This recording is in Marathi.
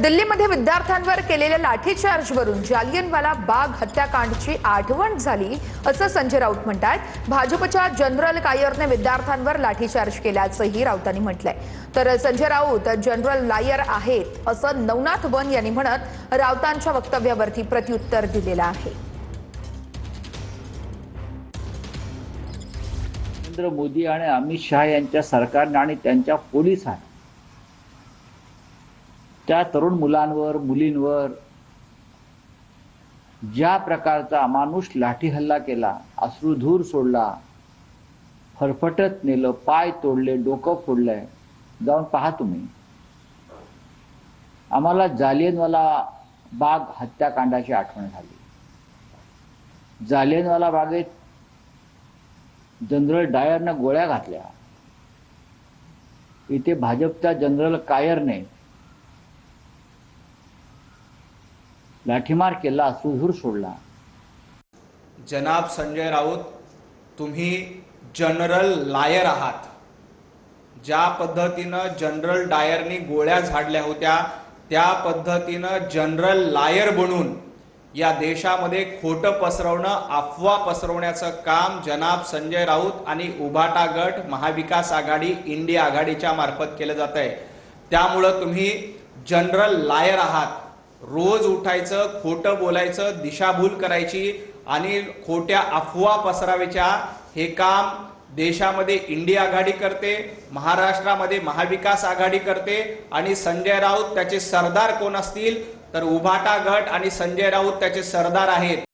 दिल्लीमध्ये विद्यार्थ्यांवर केलेल्या लाठीचार्जवरून जालियनवाला बाग हत्याकांडची आठवण झाली असं संजय राऊत म्हणतात। भाजपच्या जनरल कायरने विद्यार्थ्यांवर लाठीचार्ज केल्याचंही राऊतांनी म्हटलंय। तर संजय राऊत जनरल लायर आहेत असं नवनाथ वन यांनी म्हणत राऊतांच्या वक्तव्यावरती प्रत्युत्तर दिलेलं आहे। नरेंद्र मोदी आणि अमित शहा यांच्या सरकारने आणि त्यांच्या पोलिसांनी त्या तरुण मुलांवर मुलींवर ज्या प्रकारचा अमानुष लाठी हल्ला केला, अश्रुधूर सोडला, फरफटत नेलं, पाय तोडले, डोकं फोडलंय, जाऊन पहा तुम्ही। आम्हाला जालियनवाला बाग हत्याकांडाची आठवण झाली। जालियनवाला बागेत जनरल डायरनं गोळ्या घातल्या, इथे भाजपच्या जनरल कायरने लाठीमार केला, अश्रुधूर सोडला। जनाब संजय राऊत, तुम्ही जनरल लायर आहात। ज्या पद्धतीनं जनरल डायरनी गोळ्या झाडल्या होत्या त्या पद्धतीनं जनरल लायर बनून या देशामध्ये खोटं पसरवणं, अफवा पसरवण्याचं काम जनाब संजय राऊत आणि उभाटा गट, महाविकास आघाडी, इंडिया आघाडीच्या मार्फत केलं जात आहे। त्यामुळं तुम्ही जनरल लायर आहात। रोज उठायचं, खोटं बोलायचं, दिशाभूल करायची आणि खोट्या अफवा पसरावायच्या, हे काम देशामध्ये इंडिया आघाडी करते, महाराष्ट्रामध्ये महाविकास आघाडी करते। आणि संजय राऊत त्याचे सरदार कोण असतील तर उभाटा गट आणि संजय राऊत त्याचे सरदार आहेत।